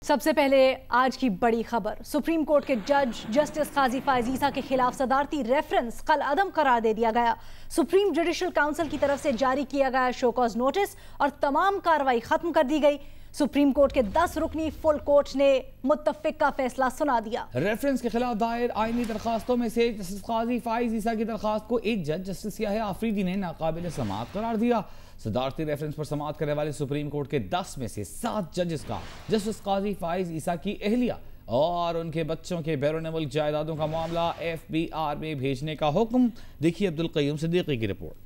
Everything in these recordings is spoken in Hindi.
सबसे पहले आज की बड़ी खबर। सुप्रीम कोर्ट के जज जस्टिस काजी फायज ईसा के खिलाफ सदारती रेफरेंस कल अदम करार दे दिया गया। सुप्रीम जुडिशल काउंसिल की तरफ से जारी किया गया शोकॉज नोटिस और तमाम कार्रवाई खत्म कर दी गई। सुप्रीम कोर्ट के 10 रुकनी फुल कोर्ट ने मुत्तफिक का फैसला सुना दिया। रेफरेंस के खिलाफ दायर आईनी दरखास्तों में से जस्टिस काजी फायज ईसा की दरखास्त को एक जज जस्टिस याह्या आफरीदी ने नाकाबिल समाअत करार दिया। सदारती रेफरेंस पर समाअत करने वाले सुप्रीम कोर्ट के 10 में से 7 जजेस का जस्टिस काजी फायज ईसा की अहलिया और उनके बच्चों के बैरून मुल्क जायदादों का मामला FBI में भेजने का हुक्म। देखिए अब्दुल क़य्यूम सिद्दीकी की रिपोर्ट।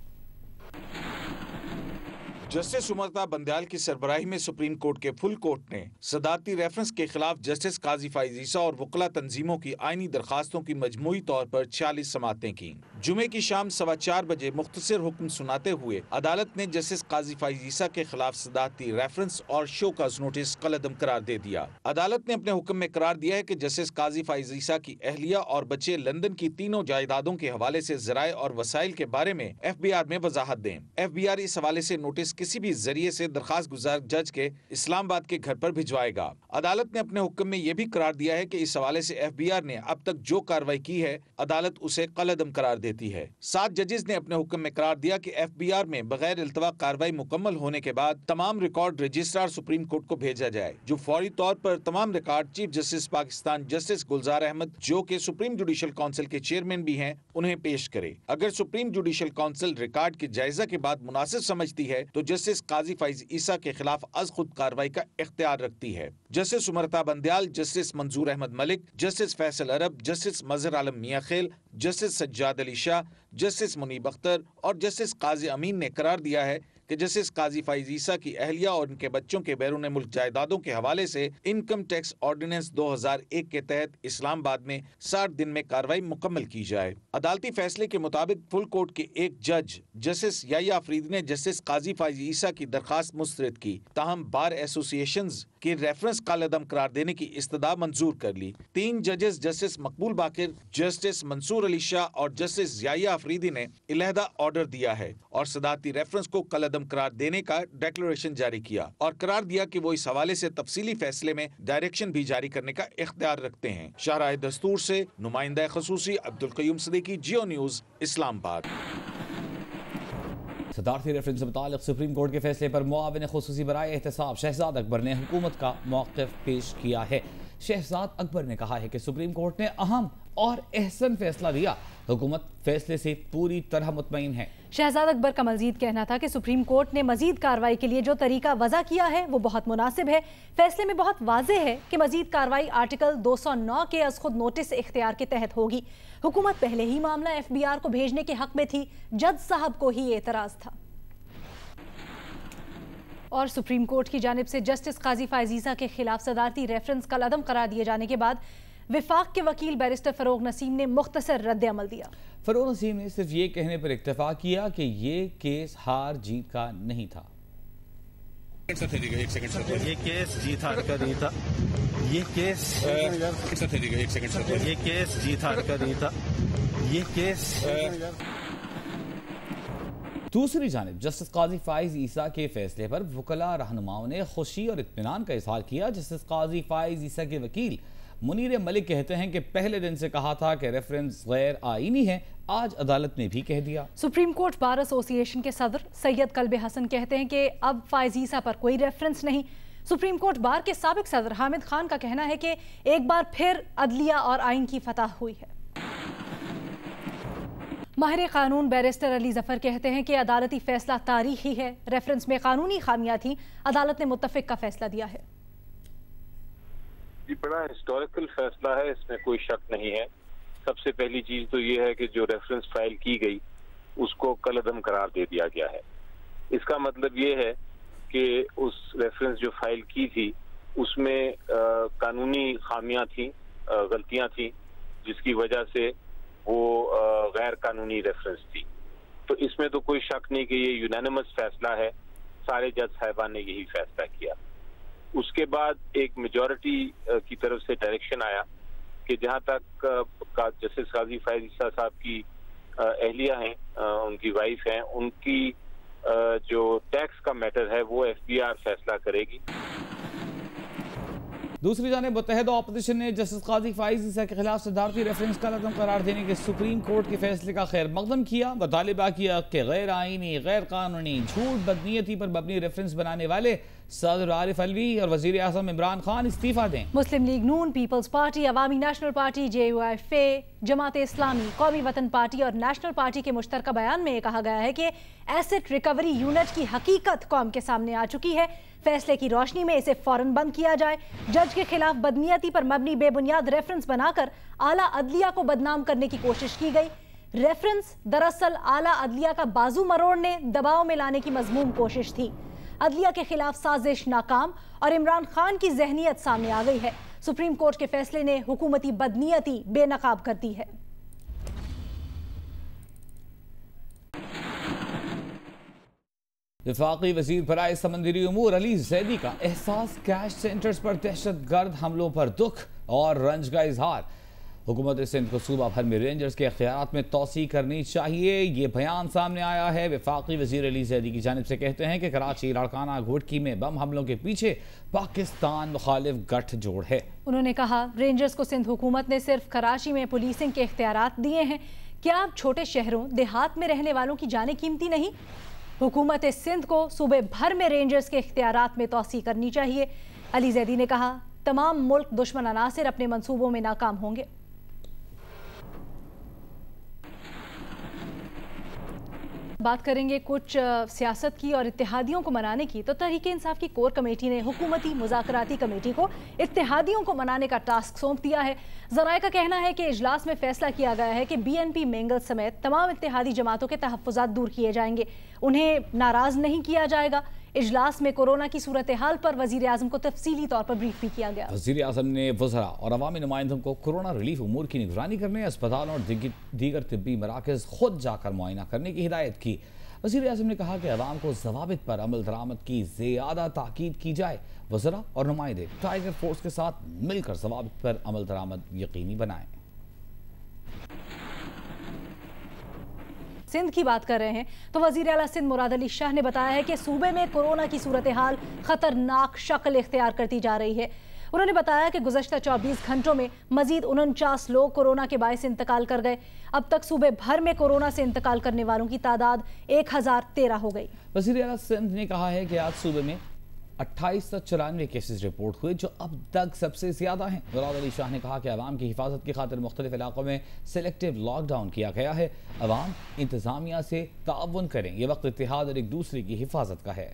जस्टिस सुमरता बंदयाल की सरबराही में सुप्रीम कोर्ट के फुल कोर्ट ने सदारती रेफरेंस के खिलाफ जस्टिस काजी फायज ईसा और वकला तंजीमों की आईनी दरखास्तों की मजमूई तौर पर 46 समाअतें की। जुमे की शाम 4:15 बजे मुख्तसर हुक्म सुनाते हुए अदालत ने जस्टिस काजी फायज ईसा के खिलाफ सदारती रेफरेंस और शोकॉज नोटिस कलअदम करार दे दिया। अदालत ने अपने हुक्म में करार दिया है कि जस्टिस काजी फायज ईसा की अहलिया और बच्चे लंदन की तीनों जायदादों के हवाले से ज़राए और वसाइल के बारे में FBI में वजाहत दें। FBI इस हवाले से नोटिस किसी भी जरिए से दरखास्त गुजार जज के इस्लामाबाद के घर पर भिजवाएगा। अदालत ने अपने हुक्म में यह भी करार दिया है कि इस हवाले से FBI ने अब तक जो कार्रवाई की है अदालत उसे कलअदम करार देती है। 7 जजेस ने अपने हुक्म में करार दिया कि FBI में बगैर इल्तवा कार्रवाई मुकम्मल होने के बाद तमाम रिकॉर्ड रजिस्ट्रार सुप्रीम कोर्ट को भेजा जाए, जो फौरी तौर पर तमाम record chief justice Pakistan justice Gulzar Ahmed, जो के सुप्रीम जुडिशल काउंसिल के चेयरमैन भी हैं, उन्हें पेश करे। अगर सुप्रीम जुडिशल काउंसिल रिकॉर्ड के जायजा के बाद मुनासिब समझती है तो जस्टिस काजी फायज ईसा के खिलाफ अज खुद कार्रवाई का इख्तियार रखती है। जस्टिस सुमरता बंदयाल, जस्टिस मंजूर अहमद मलिक, जस्टिस फैसल अरब, जस्टिस मजहर आलम मियां खेल, जस्टिस सज्जाद अली शाह, जस्टिस मुनीब अख्तर और जस्टिस काजी अमीन ने करार दिया है कि जस्टिस काजी फायज ईसा की अहलिया और उनके बच्चों के बैरून मुल्क जायदादों के हवाले से इनकम टैक्स ऑर्डिनेंस 2001 के तहत इस्लामाबाद में 60 दिन में कार्रवाई मुकम्मल की जाए। अदालती फैसले के मुताबिक फुल कोर्ट के एक जज जस्टिस याह्या आफरीदी ने जस्टिस काजी फायज ईसा की दरखास्त मुस्तरद की, ताहम बार एसोसिएशंस के रेफरेंस कलअदम करार देने की इस्तदा मंजूर कर ली। 3 जजेस जस्टिस मकबूल बाकिर, जस्टिस मंसूर अली शाह और जस्टिस याह्या आफरीदी ने इलेहदा ऑर्डर दिया है और सदारती रेफरेंस को कलअदम करार देने का डिक्लेरेशन जारी किया और करार दिया कि वो इस हवाले से तफसीली फैसले में डायरेक्शन भी जारी करने का इख्तियार रखते हैं। शाहराह दस्तूर से नुमाइंदा खसूसी अब्दुल क़य्यूम सिद्दीकी, जियो न्यूज़, इस्लामाबाद। सदारती रेफरेंस से मुताल्लिक़ सुप्रीम कोर्ट के फैसले पर मुआविन खुसूसी बराए एहतसाब शहजाद अकबर ने हुकूमत का मौक़िफ़ पेश किया है। शहजाद अकबर ने कहा है कि सुप्रीम कोर्ट ने अहम और एहसन फैसला दिया, हुकूमत फैसले से पूरी तरह मुतमईन है। शहजाद अकबर का मजीद कहना था कि सुप्रीम कोर्ट ने मजीद कार्रवाई के लिए जो तरीका वज़ा किया है वो बहुत मुनासिब है। फैसले में बहुत वाज़ेह है कि मजीद कार्रवाई आर्टिकल 209 के अज़ खुद नोटिस इख्तियार के तहत होगी। हुकूमत पहले ही मामला FBI को भेजने के हक में थी, जज साहब को ही एतराज़ था। और सुप्रीम कोर्ट की जानिब से जस्टिस काजी फायज ईसा के खिलाफ सदारती रेफरेंस कलअदम करार दिए जाने के बाद विफाक के वकील बैरिस्टर फरोग नसीम ने मुख्तसर रद्द अमल दिया। फरोग नसीम ने सिर्फ ये कहने पर इक्तफा किया कि ये केस हार जीत का नहीं था। ये केस जीत हार का नहीं था। ये केस जीत हार का नहीं था। ये केस दूसरी जानिब जस्टिस काजी फायज ईसा के फैसले पर वकला रहनुमाओं ने खुशी और इत्मीनान का इजहार किया। जस्टिस काजी फायज ईसा के वकील मुनीर मलिक कहते हैं कि पहले दिन से कहा था कि रेफरेंस गैर आईनी है, आज अदालत ने भी कह दिया। सुप्रीम कोर्ट बार एसोसिएशन के सदर सैयद कल्बे हसन कहते हैं कि अब फायज ईसा पर कोई रेफरेंस नहीं। सुप्रीम कोर्ट बार के साबिक सदर हामिद खान का कहना है कि एक बार फिर अदलिया और आइन की फतह हुई है। माहिर कानून बैरिस्टर अली जफर कहते हैं कि अदालती फैसला तारीखी है, रेफरेंस में कानूनी खामियां थी, अदालत ने मुत्तफिक का फैसला दिया है। ये बड़ा हिस्टोरिकल फैसला है, इसमें कोई शक नहीं है। सबसे पहली चीज तो ये है कि जो रेफरेंस फाइल की गई उसको कलअदम करार दे दिया गया है। इसका मतलब ये है कि उस रेफरेंस जो फाइल की थी उसमें कानूनी खामियां थी, गलतियां थी, जिसकी वजह से वो गैर कानूनी रेफरेंस थी। तो इसमें तो कोई शक नहीं कि ये यूनानिमस फैसला है, सारे जज साहिबान ने यही फैसला किया। उसके बाद एक मेजॉरिटी की तरफ से डायरेक्शन आया कि जहां तक जस्टिस काजी फायज ईसा साहब की अहलिया हैं, उनकी वाइफ हैं, उनकी जो टैक्स का मैटर है वो FBI फैसला करेगी। दूसरी जानिब मुत्तहिदा ऑपोजिशन ने जस्टिस काजी फाइज ईसा के खिलाफ सदारती रेफरेंस का कलअदम करार देने के सुप्रीम कोर्ट के फैसले का खैर मकदम किया। मुतालिबा किया कि गैर आईनी, गैर कानूनी, झूठ, बदनीयती पर मबनी रेफरेंस बनाने वाले सदर आरिफ अलवी और वजीर आज़म इमरान खान इस्तीफा दें। मुस्लिम लीग नून, पीपल्स पार्टी, अवामी national party, JUIF, Jamaat Islami, कौमी वतन पार्टी और नेशनल पार्टी के मुश्तरका बयान में कहा गया है कि एसेट रिकवरी यूनिट की हकीकत कौम के सामने आ चुकी है। फैसले की रोशनी में इसे फौरन बंद किया जाए। जज के खिलाफ बदनीयती पर मबनी बेबुनियाद रेफरेंस बनाकर आला अदलिया को बदनाम करने की कोशिश की गई। रेफरेंस दरअसल आला अदलिया का बाजू मरोड़ने, दबाव में लाने की मजमूम कोशिश थी। अदलिया के खिलाफ साजिश नाकाम और इमरान खान की जहनीत सामने आ गई है। सुप्रीम कोर्ट के फैसले ने हुकूमती बदनीयती बेनकाब कर दी है। वफाकी वजीर बराए समंदरी उमूर अली जैदी का एहसास, कैश सेंटर्स पर दहशत गर्द हमलों पर दुख और रंज का इजहार। हुकूमत सिंध को सूबा भर में रेंजर्स के अख्तियारात में तोसी करनी चाहिए, ये बयान सामने आया है। वफाकी वजीर अली जैदी की जानिब से कहते हैं कि कराची, लाड़काना, घोटकी में बम हमलों के पीछे पाकिस्तान मुखालिफ गठजोड़ है। उन्होंने कहा, रेंजर्स को सिंध हुकूमत ने सिर्फ कराची में पुलिसिंग के इख्तियारात दिए हैं। क्या अब छोटे शहरों, देहात में रहने वालों की जानें कीमती नहीं? हुकूमत सिंध को सूबे भर में रेंजर्स के इख्तियारात में तोसी करनी चाहिए। अली जैदी ने कहा, तमाम मुल्क दुश्मन अनासिर अपने मंसूबों में नाकाम होंगे। बात करेंगे कुछ सियासत की और इत्तेहादियों को मनाने की। तो तहरीके इंसाफ की कोर कमेटी ने हुकूमती मुज़ाकराती कमेटी को इत्तेहादियों को मनाने का टास्क सौंप दिया है। ज़राए का कहना है कि इजलास में फैसला किया गया है कि BNP मेंगल समेत तमाम इत्तेहादी जमातों के तहफ़्फ़ुज़ात दूर किए जाएंगे, उन्हें नाराज़ नहीं किया जाएगा। इजलास में कोरोना की सूरत हाल पर वज़ीर आज़म को तफसीली तौर पर ब्रीफ भी किया गया। वज़ीर आज़म ने वज़रा और अवामी नुमाइंदों को कोरोना रिलीफ उमूर की निगरानी करने, अस्पतालों और दीगर तिब्बी मराकज़ खुद जाकर मुआयना करने की हिदायत की। वज़ीर आज़म ने कहा कि अवाम को ज़वाबित पर अमल दरामद की ज़्यादा ताकीद की जाए। वज़रा और नुमाइंदे टाइगर फोर्स के साथ मिलकर ज़वाबित पर अमल दरामद यकीनी बनाएं। सिंध की बात कर रहे हैं तो वज़ीर आला सिंध मुराद अली शाह ने बताया है कि सूबे में कोरोना की सूरत हाल खतरनाक शक्ल इख्तियार करती जा रही है। उन्होंने बताया कि गुज़श्ता 24 घंटों में मजीद 49 लोग कोरोना के बायस इंतकाल कर गए। अब तक सूबे भर में कोरोना से इंतकाल करने वालों की तादाद 1013 हो गई। वज़ीर आला सिंध ने कहा है कि आज सूबे में 2894 केसेस रिपोर्ट हुए, जो अब तक सबसे ज्यादा हैं। मुराद अली शाह ने कहा कि अवाम की हिफाजत की खातिर मुख्तलिफ इलाकों में सेलेक्टिव लॉकडाउन किया गया है। अवाम इंतजामिया से ताउन करें, यह वक्त इत्तेहाद और एक दूसरे की हिफाजत का है।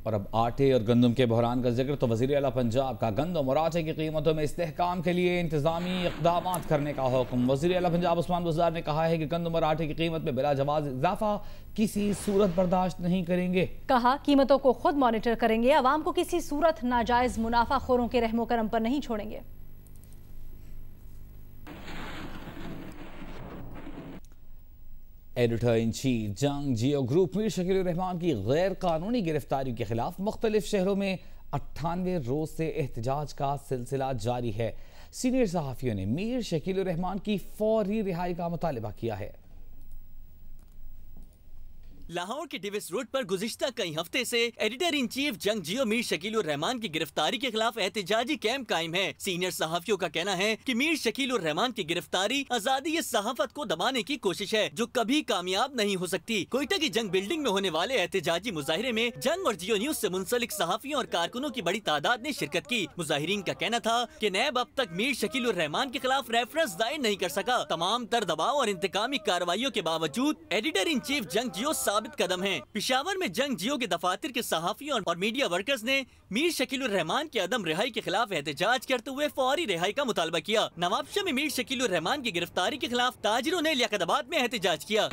और अब आटे और गंदम के बहरान का जिक्र। तो वज़ीर आला पंजाब का गंदम और आटे की कीमतों में इस्तेहकाम के लिए इंतजामी इक़दाम करने का हुक्म। वज़ीर आला पंजाब उस्मान बुज़दार ने कहा है कि गंदम और आटे की कीमत में बिला जवाज़ इजाफा किसी सूरत बर्दाश्त नहीं करेंगे। कहा, कीमतों को खुद मॉनिटर करेंगे, अवाम को किसी सूरत नाजायज मुनाफाखोरों के रहमो करम पर नहीं छोड़ेंगे। एडिटर इन चीफ जंग जियो ग्रुप मीर शकील रहमान की गैर कानूनी गिरफ्तारी के खिलाफ मुख्तलिफ शहरों में 98 रोज से एहतजाज का सिलसिला जारी है। सीनियर सहाफ़ियों ने मीर शकील रहमान की फौरी रिहाई का मुतालबा किया है। लाहौर के डिविस रोड पर गुज़िश्ता कई हफ्ते से एडिटर इन चीफ जंग जियो मीर शकील रहमान की गिरफ्तारी के खिलाफ एहतजाजी कैंप कायम है। सीनियर सहाफियों का कहना है कि मीर शकील रहमान की गिरफ्तारी आजादी सहाफत को दबाने की कोशिश है, जो कभी कामयाब नहीं हो सकती। कोयटा की जंग बिल्डिंग में होने वाले एहतजाजी मुजाहिरे में जंग और जियो न्यूज से मुंसलिक सहाफियों और कारकुनों की बड़ी तादाद ने शिरकत की। मुजाहिरीन का कहना था कि नैब अब तक मीर शकील रहमान के खिलाफ रेफरेंस दायर नहीं कर सका। तमाम तर दबाव और इंतकामी कार्रवाइयों के बावजूद एडिटर इन चीफ जंग जियो साबित कदम है। पिशावर में जंग जियो के दफातर के सहाफियों और मीडिया वर्कर्स ने मीर शकील रहमान के अदम रिहाई के खिलाफ एहतजाज करते हुए फौरी रिहाई का मुतालबा किया। नवाबशाह में मीर शकील रहमान की गिरफ्तारी के खिलाफ ताजिरों ने लियाकताबाद में एहतजाज किया।